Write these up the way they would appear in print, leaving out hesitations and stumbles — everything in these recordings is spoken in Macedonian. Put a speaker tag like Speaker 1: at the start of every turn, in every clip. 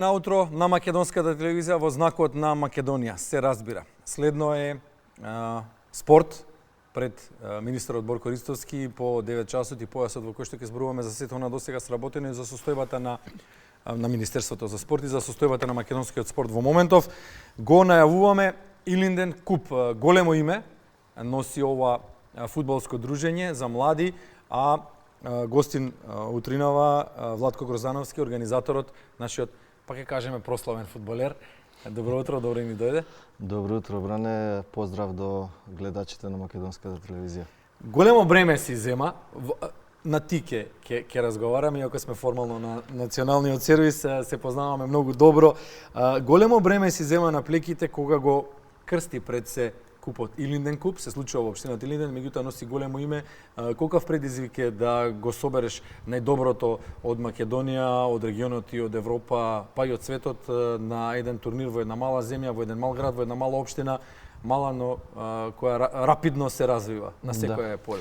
Speaker 1: Наутро на македонската телевизија во знакот на Македонија се разбира. Следно е спорт пред министерот Борко Ристовски по 9 часот и појасот во кој што ќе зборуваме за сето на досега сработено и за состојбата на Министерството за спорт и за состојбата на македонскиот спорт во моментов. Го најавуваме Илинден куп. Големо име носи ова фудбалско дружење за млади, а гостин утринава Владко Грозановски, организаторот, нашиот, па ќе кажеме, прославен фудбалер. Добро утро, добро ни дојде.
Speaker 2: Добро утро, Бране. Поздрав до гледачите на македонската телевизија.
Speaker 1: Големо бреме си зема. На ти ќе разговараме, иако сме формално на националниот сервис, се познаваме многу добро. Големо бреме си зема на плеките кога го крсти пред се купот Илинден куп, се случува во општината Илинден, меѓутоа носи големо име. Колкав предизвик е да го собереш најдоброто од Македонија, од регионот и од Европа, па и од светот на еден турнир во една мала земја, во еден мал град, во една мала општина, мала, но која рапидно се развива на секое поле.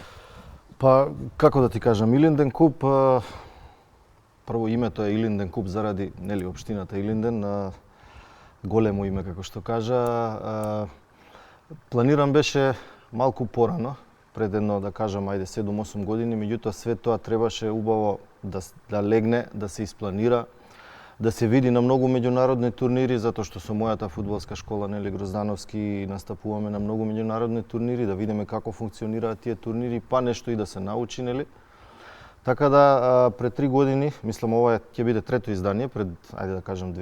Speaker 2: Па, како да ти кажам, Илинден куп, прво името е Илинден куп заради, нели, општината Илинден, големо име, како што кажа. Планиран беше малку порано, пред едно, да кажам, ајде 7-8 години, меѓутоа све тоа требаше убаво да легне, да се испланира, да се види на многу меѓународни турнири, затоа што со мојата фудбалска школа, нели, Гроздановски, настапуваме на многу меѓународни турнири, да видиме како функционираат тие турнири, па нешто и да се научи, нели. Така да, пред 3 години, мислам, ова ќе биде трето издание, пред, ајде да кажам,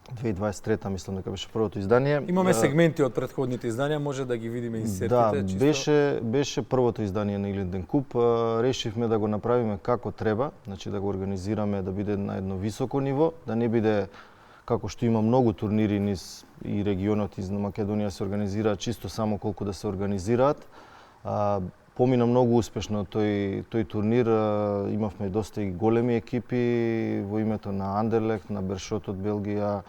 Speaker 2: 2023-та, мислам дека беше првото издание.
Speaker 1: Имаме сегменти од претходните изданија, може да ги видиме инсертите.
Speaker 2: Да, беше првото издание на Илинден куп. Решивме да го направиме како треба, значи да го организираме да биде на едно високо ниво, да не биде како што има многу турнири низ и регионот из Македонија се организираат чисто само колку да се организираат. Помина многу успешно тој турнир, имавме доста и големи екипи во името на Андерлехт, на Бершот од Белгија,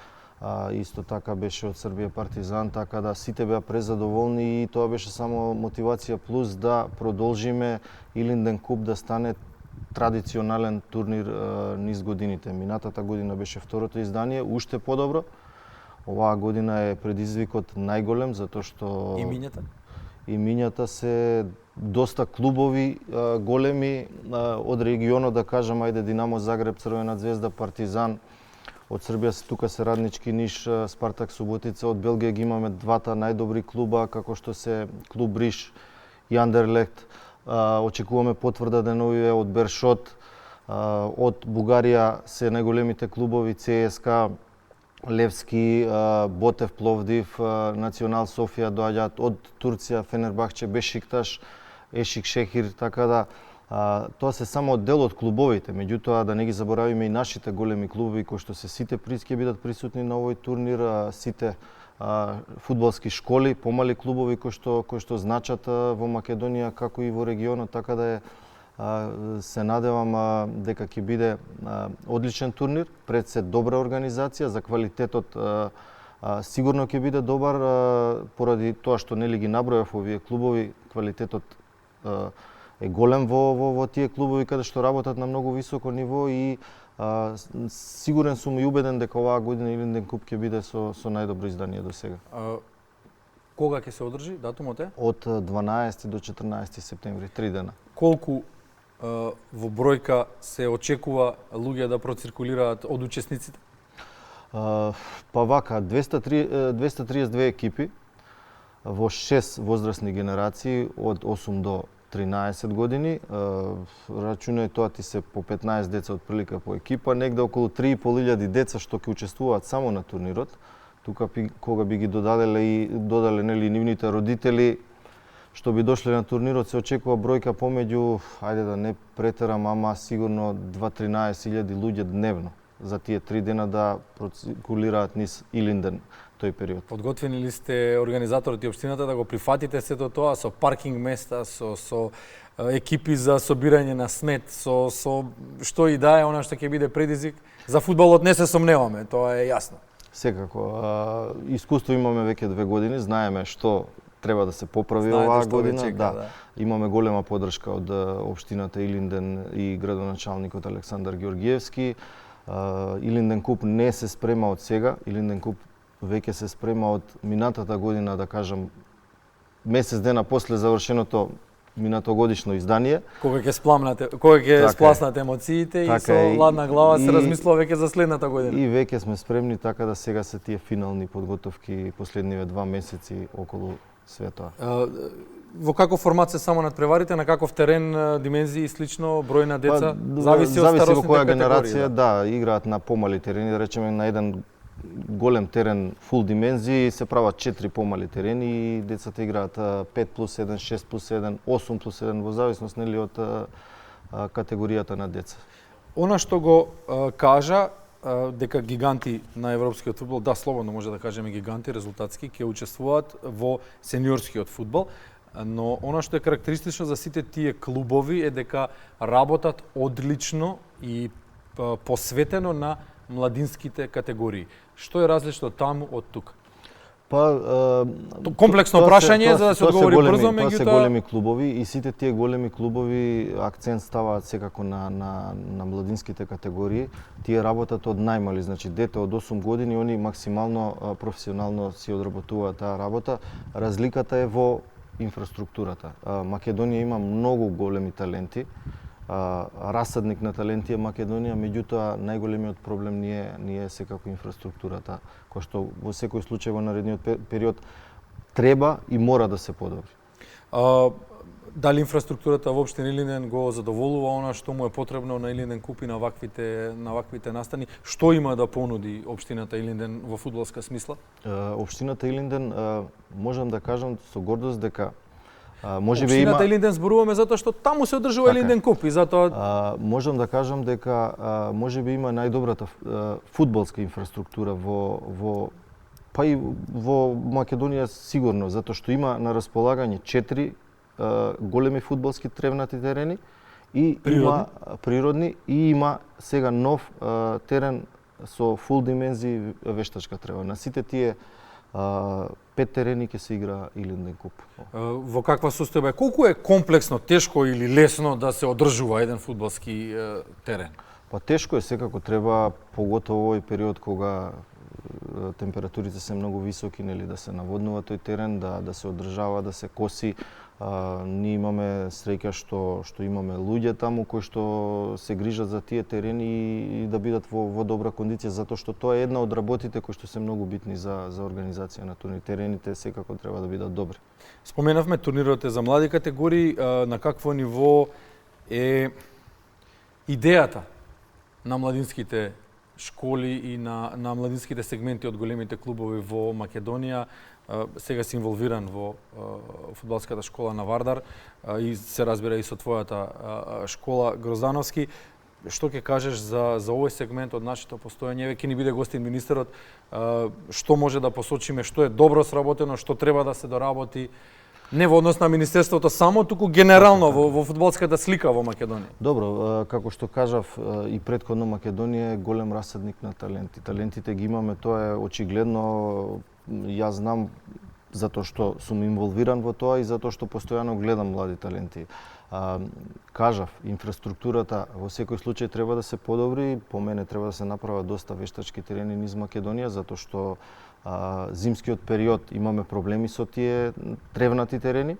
Speaker 2: исто така беше од Србија Партизан, така да сите беа презадоволни и тоа беше само мотивација плюс да продолжиме Илинден куп да стане традиционален турнир низ годините. Минатата година беше второто издание, уште подобро. Оваа година е предизвикот најголем затоа што имињата се доста клубови големи од регионот, да кажам, ајде Динамо Загреб, Црвена звезда, Партизан. Од Србија тука се Раднички Ниш, Спартак Суботица, од Белгија ги имаме двата најдобри клуба, како што се клуб Бриш и Андерлехт. Очекуваме потврда деновиве од Бершот, од Бугарија се најголемите клубови ЦСКА, Левски, Ботев Пловдив, Национал Софија доаѓаат, од Турција Фенербахче, Бешикташ, Ешик Шехир, така да тоа се само дел од клубовите, меѓутоа да не ги заборавиме и нашите големи клубови кои што се сите ќе бидат присутни на овој турнир, сите фудбалски школи, помали клубови кои што значат во Македонија како и во регионот, така да се надевам дека ќе биде одличен турнир, пред се добра организација, за квалитетот сигурно ќе биде добар, поради тоа што нели ги набројав овие клубови, квалитетот е голем во тие клубови каде што работат на многу високо ниво и сигурен сум и убеден дека оваа година Илинден куп ќе биде со најдобро издание до сега.
Speaker 1: Кога ќе се одржи? Датумот е?
Speaker 2: Од 12 до 14 септември, 3 дена.
Speaker 1: Колку во бројка се очекува луѓе да проциркулираат од учесниците?
Speaker 2: Па вака, 232 екипи во 6 возрастни генерации од 8 до 13 години. Рачунај тоа ти се по 15 деца од прилика по екипа, негде околу 3.500 деца што ќе учествуваат само на турнирот. Тука кога би ги додале нели нивните родители што би дошле на турнирот, се очекува бројка помеѓу, ајде да не претерам, ама сигурно 2-13 луѓе дневно за тие 3 дена да проциркулираат низ Илинден тој период.
Speaker 1: Подготвени ли сте организаторот и општината да го прифатите сето тоа со паркинг места, со екипи за собирање на смет, со што и да е она што ќе биде предизвик? За фудбалот не се сомневаме, тоа е јасно.
Speaker 2: Секако. Искуство имаме веќе 2 години, знаеме што треба да се поправи оваа година. Да. Имаме голема поддршка од општината Илинден и градоначалникот Александар Ѓорѓиевски. Илинден куп не се спрема од сега, Илинден куп веќе се спрема од минатата година, да кажам, месец дена после завршеното минатогодишно издание.
Speaker 1: Кога ќе спласнате емоциите и со ладна глава се размислува веќе за следната година.
Speaker 2: И веќе сме спремни, така да сега се тие финални подготовки последниве 2 месеци околу све тоа.
Speaker 1: Во каков формат се само надпреварите, на каков терен, димензии и слично, број на деца?
Speaker 2: Зависи од старосните во која генерација, да, играат на помали терени, да речеме на еден голем терен фул димензии се прават 4 помали терени и децата играат 5+1, 6+1, 8+1 во зависност нели од категоријата на деца.
Speaker 1: Она што го кажа дека гиганти на европскиот фудбал, да, слободно може да кажеме гиганти резултатски, ќе учествуваат во сениорскиот фудбал, но она што е карактеристично за сите тие клубови е дека работат одлично и посветено на младинските категории. Што е различно таму од тука? Комплексно прашање за да се одговори брзо,
Speaker 2: меѓутоа се големи клубови и сите тие големи клубови акцент ставаат секако на младинските категории. Тие работат од најмали, значи дете од 8 години, они максимално професионално си одработуваат таа работа. Разликата е во инфраструктурата. Македонија има многу големи таленти. Расадник на таленти е Македонија, меѓутоа најголемиот проблем не е секако инфраструктурата, која што во секој случај во наредниот период треба и мора да се подобри.
Speaker 1: Дали инфраструктурата во општина Илинден го задоволува она што му е потребно на Илинден куп и на ваквите настани? Што има да понуди општината Илинден во фудбалска смисла?
Speaker 2: Општината Илинден можам да кажам со гордост дека
Speaker 1: Општината Илинден зборуваме затоа што таму се одржува Илинден куп и затоа
Speaker 2: можам да кажам дека можеби има најдобрата фудбалска инфраструктура па и во Македонија сигурно, затоа што има на располагање 4 големи фудбалски тревнати терени и има природни и има сега нов терен со фул димензии вештачка трева. На сите тие 5 терени ќе се игра Илинден куп.
Speaker 1: Во каква состојба е? Колку е комплексно, тешко или лесно да се одржува еден фудбалски терен?
Speaker 2: Па тешко е, секако треба, поготово овој период кога температурите се многу високи, нели, да се наводнува тој терен, да се одржава, да се коси. Ние имаме среќа што имаме луѓе таму кои што се грижат за тие терени и да бидат во добра кондиција, затоа што тоа е една од работите кои што се многу битни за организација на турнир. Терените секако треба да бидат добри.
Speaker 1: Споменавме турнирот е за млади категории, на какво ниво е идејата на младинските школи и на младинските сегменти од големите клубови во Македонија? Сега си инволвиран во фудбалската школа на Вардар и се разбира и со твојата школа Гроздановски. Што ќе кажеш за овој сегмент од нашето постојање? Ќе ни биде гостин министерот. Што може да посочиме, што е добро сработено, што треба да се доработи? Не во однос на министерството само, туку генерално во фудбалската слика во Македонија.
Speaker 2: Добро, како што кажав и претходно, Македонија е голем расадник на таленти. Талентите ги имаме, тоа е очигледно. Јас знам затоа што сум инволвиран во тоа и затоа што постојано гледам млади таленти. Кажав, инфраструктурата во секој случај треба да се подобри, по мене треба да се направат доста вештачки терени низ Македонија, затоа што зимскиот период имаме проблеми со тие тревнати терени,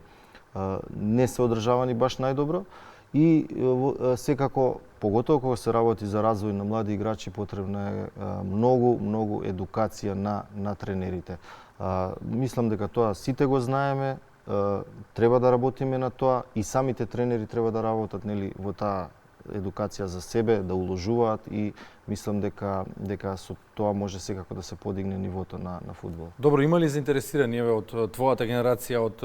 Speaker 2: не се одржавани баш најдобро и секако, поготово кога се работи за развој на млади играчи, потребна е многу едукација на тренерите. Мислам дека тоа сите го знаеме, треба да работиме на тоа и самите тренери треба да работат, нели, во таа едукација за себе, да уложуваат и мислам дека со тоа може секако да се подигне нивото на фудбал.
Speaker 1: Добро, има ли заинтересирани од твојата генерација, од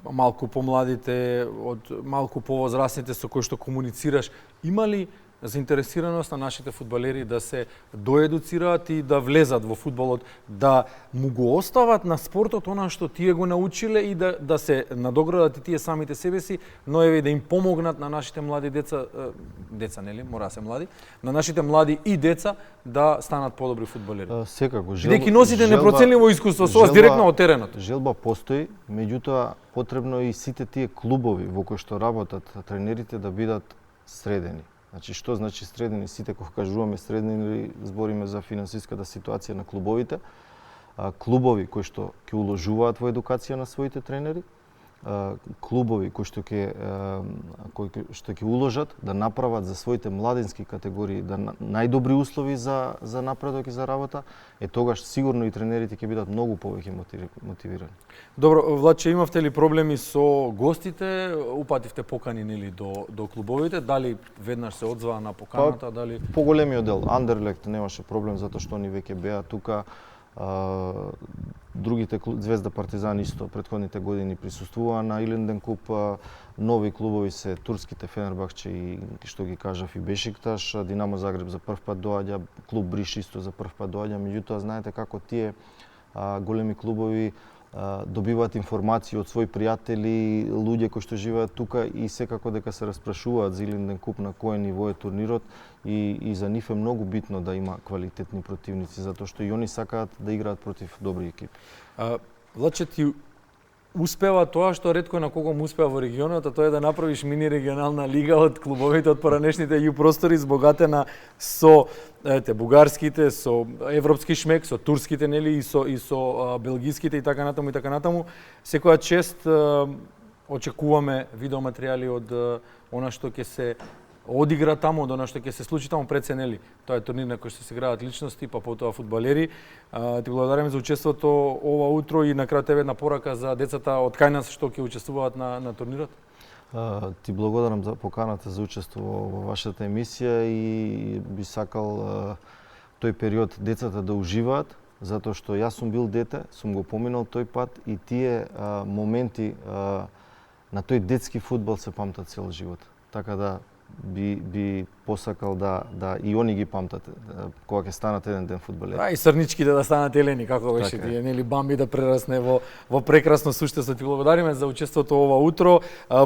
Speaker 1: малку помладите, од малку повозрастните со кои што комуницираш, има ли заинтересираност на нашите фудбалери да се доедуцираат и да влезат во фудбалот, да му го остават на спортот она што тие го научиле и да се надоградат и тие самите себе си, но еве да им помогнат на нашите млади деца нели, мора да се млади, на нашите млади и деца да станат подобри фудбалери.
Speaker 2: Секако,
Speaker 1: бидејќи носите непроценливо искуство со вас директно од теренот.
Speaker 2: Желба постои, меѓутоа потребно и сите тие клубови во кои што работат тренерите да бидат средени. Значи што значи среднини? Сите кога кажуваме среднини, збориме за финансиската ситуација на клубовите. Клубови кои што ќе уложуваат во едукација на своите тренери, клубови кои што ќе уложат да направат за своите младински категории најдобри услови за напредок и за работа, тогаш сигурно и тренерите ќе бидат многу повеќе мотивирани.
Speaker 1: Добро, Владче, имавте ли проблеми со гостите? Упативте покани нели до клубовите? Дали веднаш се одзваа на поканата, дали
Speaker 2: Поголемиот дел Андерлехт немаше проблем затоа што они веќе беа тука. Другите Звезда, Партизан исто претходните години присуствуваа на Илинден куп. Нови клубови се турските Фенербахче и што ги кажав и Бешикташ. Динамо Загреб за прв пат доаѓа, клуб Бриш исто за прв пат доаѓа. Меѓутоа знаете како тие големи клубови добиваат информации од своји пријатели, луѓе кои што живеат тука и секако дека се распрашуваат за Илинден куп на кое ниво е турнирот и за нив е многу битно да има квалитетни противници затоа што и они сакаат да играат против добри екипи.
Speaker 1: Владче, ти успева тоа што ретко на кого му успеа во регионот, а тоа е да направиш мини регионална лига од клубовите од поранешните ју простори збогатена со бугарските, со европски шмек, со турските нели и со белгиските и така натаму. Секоја чест очекуваме видеоматеријали од она што ќе се одигра таму, до што ќе се случи таму пред се, нели? Тоа е турнир на кој што се играат личности, па потоа фудбалери. Ти благодарам за учеството ова утро и на крај тебе една порака за децата од кај нас што ќе учествуваат на турнирот.
Speaker 2: Ти благодарам за поканата за учество во вашата емисија и би сакал тој период децата да уживаат, затоа што јас сум бил дете, сум го поминал тој пат и тие моменти на тој детски фудбал се памтат цел живот. Така да би посакал да и они ги памтат кога ќе станат еден ден фудбалери.
Speaker 1: И срничките да станат елени, како беше тие, нели, Бамби да прерасне во прекрасно суштество. Ти благодариме за учеството ова утро.